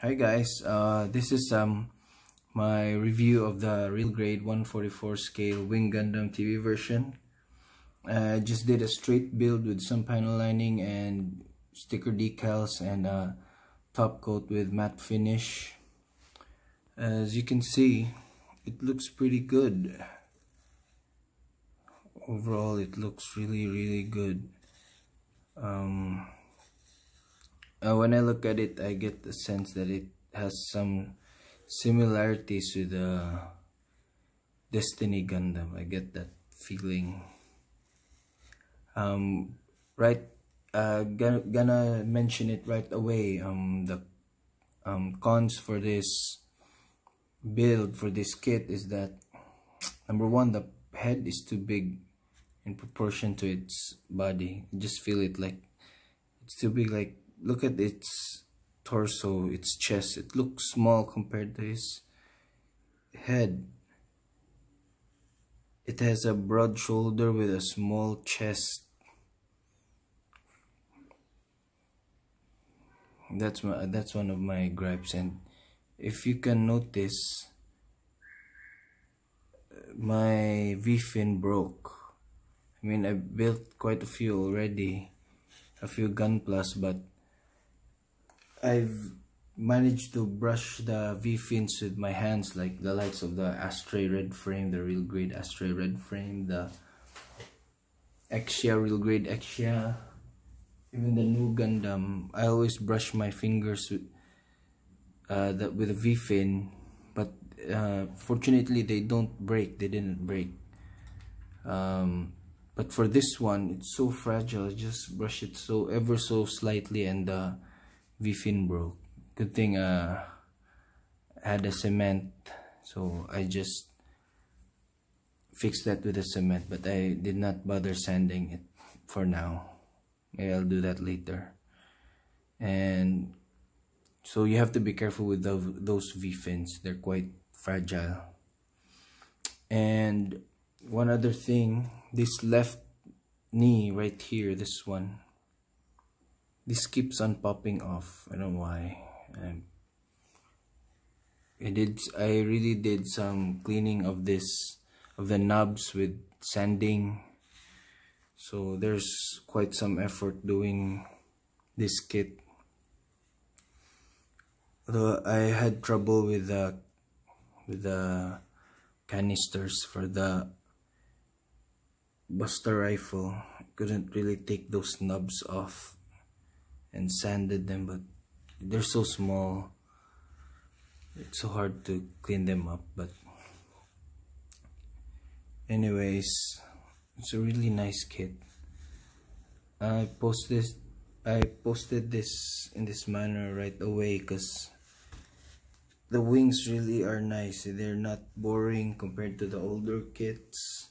Hi guys, this is my review of the real grade 144 scale Wing Gundam TV version. I just did a straight build with some panel lining and sticker decals and a top coat with matte finish. As you can see, it looks pretty good. Overall, it looks really good. When I look at it, I get the sense that it has some similarities with the Destiny Gundam. I get that feeling. Gonna mention it right away. The cons for this build, for this kit, is that number one, the head is too big in proportion to its body. I just feel it like it's too big. Like, look at its torso, its chest. It looks small compared to his head. It has a broad shoulder with a small chest. That's one of my gripes. And if you can notice, my V-fin broke. I mean, I built quite a few already, a few Gunplas, but I've managed to brush the V-fins with my hands, like the likes of the Astray Red Frame, the real grade Astray Red Frame, the Exia, real grade Exia, even the new Gundam. I always brush my fingers with a V-fin, but fortunately they don't break. They didn't break. But for this one, it's so fragile. I just brush it ever so slightly, and the V-fin broke. Good thing I had a cement, so I just fixed that with a cement, but I did not bother sanding it for now. Maybe I'll do that later. And so you have to be careful with those V-fins. They're quite fragile. And one other thing, this left knee right here, this one, this keeps on popping off. I don't know why. I really did some cleaning of the knobs with sanding. So there's quite some effort doing this kit. Although I had trouble with the canisters for the Buster rifle. I couldn't really take those knobs off and sanded them, but they're so small, it's so hard to clean them up. But anyways, it's a really nice kit. I posted this in this manner right away because the wings really are nice. They're not boring compared to the older kits.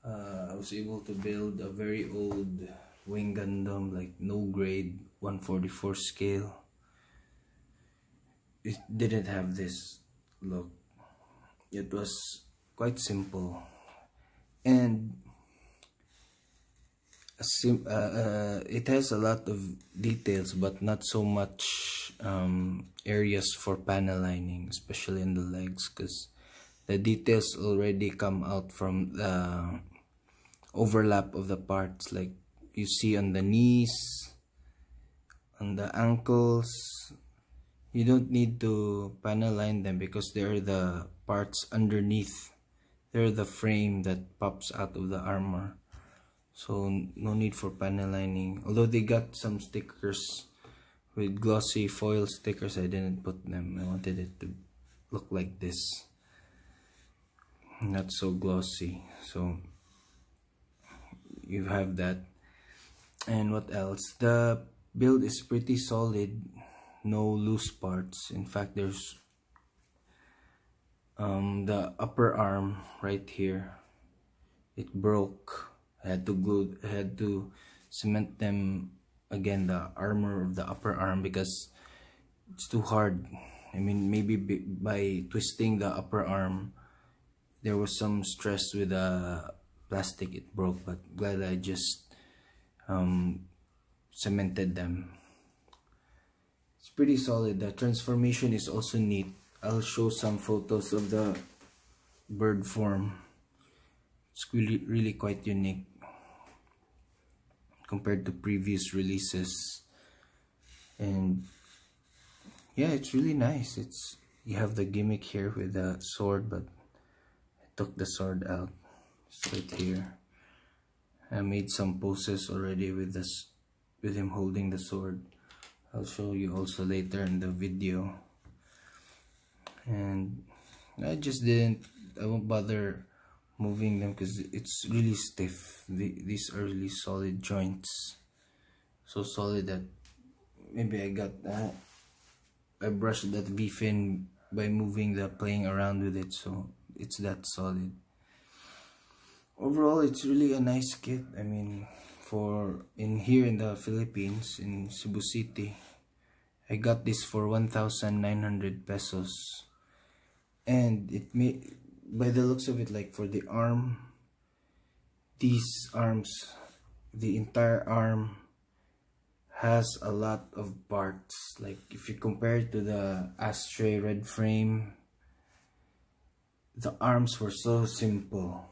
I was able to build a very old Wing Gundam, like no grade 144 scale. It didn't have this look. It was quite simple, and it has a lot of details, but not so much areas for panel lining, especially in the legs, because the details already come out from the overlap of the parts, like you see on the knees, on the ankles. You don't need to panel line them because they're the parts underneath. They're the frame that pops out of the armor. So no need for panel lining. Although they got some stickers with glossy foil stickers, I didn't put them. I wanted it to look like this, not so glossy. So you have that. And what else? The build is pretty solid. No loose parts. In fact, there's the upper arm right here. It broke. I had to cement them again, the armor of the upper arm, because it's too hard. I mean, maybe by twisting the upper arm, there was some stress with the plastic. It broke, but glad I just cemented them. It's pretty solid. The transformation is also neat. I'll show some photos of the bird form. It's really quite unique compared to previous releases, and yeah, it's really nice. It's you have the gimmick here with the sword, but I took the sword out. It's right here. I made some poses already with this, with him holding the sword. I'll show you also later in the video. And I won't bother moving them because it's really stiff. These are really solid joints, so solid that maybe I brushed that V-fin by moving playing around with it, so it's that solid. Overall, it's really a nice kit. I mean, here in the Philippines, in Cebu City, I got this for 1,900 pesos, and by the looks of it, like for the arm, these arms, the entire arm has a lot of parts. Like if you compare it to the Ashtray red frame, the arms were so simple,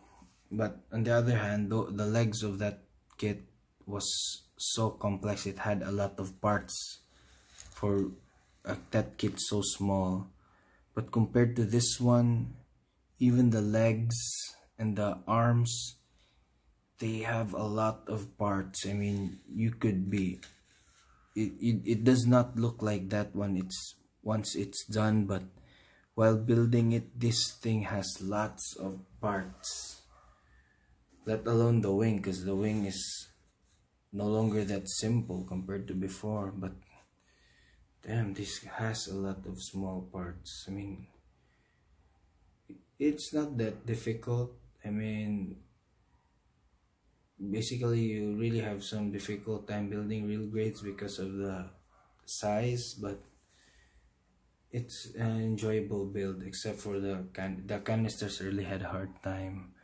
but on the other hand, the legs of that kit was so complex. It had a lot of parts for that kit so small. But compared to this one, even the legs and the arms, they have a lot of parts. I mean, it does not look like that one once it's done, but while building it, this thing has lots of parts. Let alone the wing, because the wing is no longer that simple compared to before. But damn, this has a lot of small parts. I mean, it's not that difficult. I mean, basically you really have some difficult time building real grades because of the size, but it's an enjoyable build, except for the canisters really had a hard time.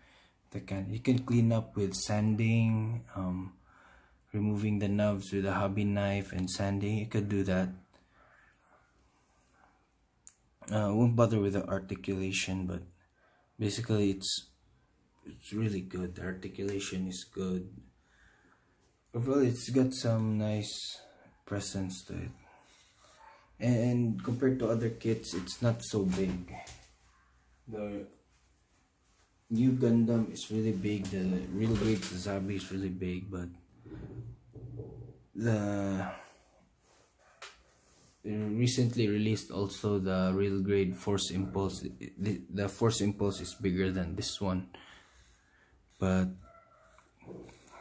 You can clean up with sanding, removing the knobs with a hobby knife and sanding. You could do that. Won't bother with the articulation, but basically it's really good. The articulation is good. Overall, it's got some nice presence to it, and compared to other kits, it's not so big. The new Gundam is really big. The real grade Zabi is really big, but the recently released also the real grade Force Impulse. The Force Impulse is bigger than this one, but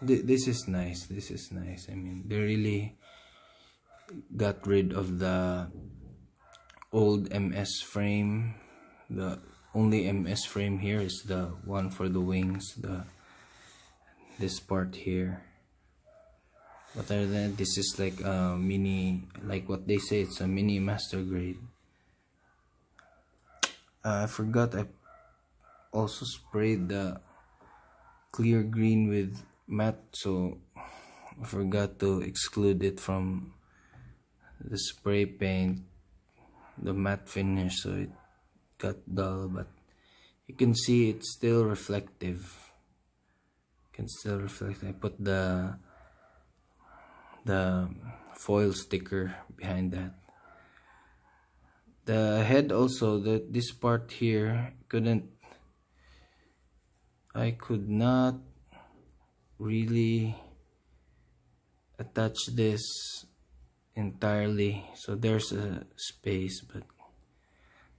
this is nice. This is nice. I mean, they really got rid of the old MS frame. The only MS frame here is the one for the wings, this part here. But other than that, this is like a mini, like what they say, it's a mini master grade. I forgot I also sprayed the clear green with matte, so I forgot to exclude it from the spray paint, the matte finish, so it got dull, but you can see it's still reflective. Can still reflect. I put the foil sticker behind that. The head also, this part here, I could not really attach this entirely, so there's a space, but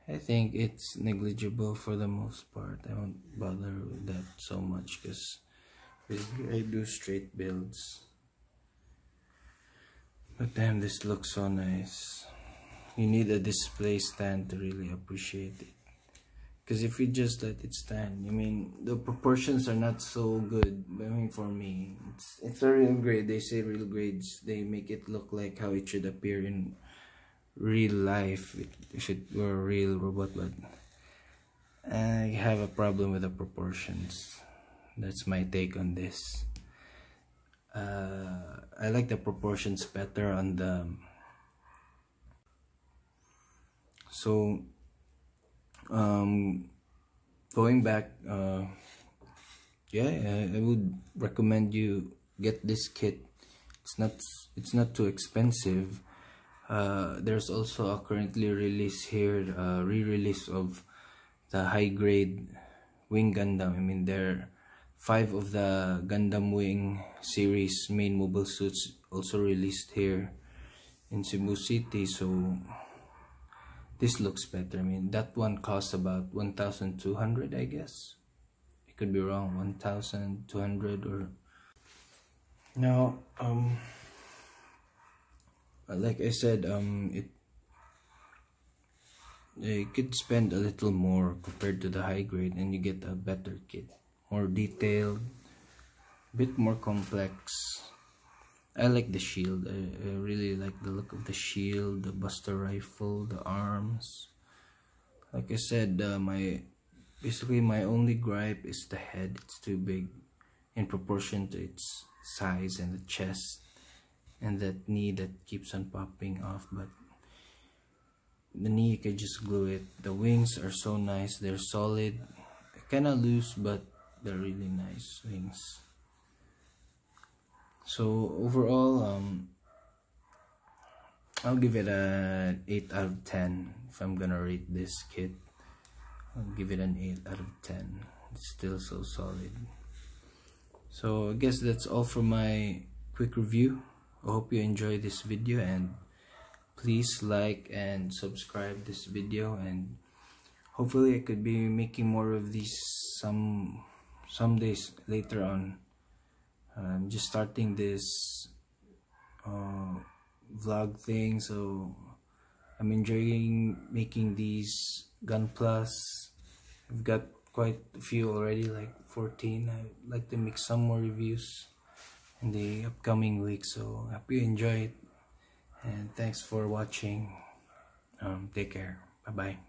I think it's negligible for the most part. I won't bother with that so much because I do straight builds. But damn, this looks so nice. You need a display stand to really appreciate it, because if you just let it stand, I mean, the proportions are not so good. I mean, for me, it's a real grade. They say real grades, they make it look like how it should appear in real life if it were a real robot, but I have a problem with the proportions. That's my take on this. I like the proportions better on So going back, yeah, I would recommend you get this kit. It's not too expensive. There's also a currently release here, re-release of the high grade wing Gundam. I mean, there are 5 of the Gundam Wing series main mobile suits also released here in Cebu City. So this looks better. I mean, that one costs about 1,200, I guess. I could be wrong, 1,200 or now. Like I said, you could spend a little more compared to the high grade, and you get a better kit, more detailed, bit more complex. I like the shield. I really like the look of the shield, the buster rifle, the arms. Like I said, basically my only gripe is the head. It's too big in proportion to its size, and the chest, and that knee that keeps on popping off. But the knee, you can just glue it. The wings are so nice. They're solid, kind of loose, but they're really nice wings. So overall, I'll give it an 8 out of 10. If I'm gonna rate this kit, I'll give it an 8 out of 10. It's still so solid. So I guess that's all for my quick review. I hope you enjoyed this video, and please like and subscribe this video, and hopefully I could be making more of these some days later on. I'm just starting this vlog thing, so I'm enjoying making these Gun Plus. I've got quite a few already, like 14. I'd like to make some more reviews in the upcoming week, so hope you enjoy it, and thanks for watching. Take care. Bye bye.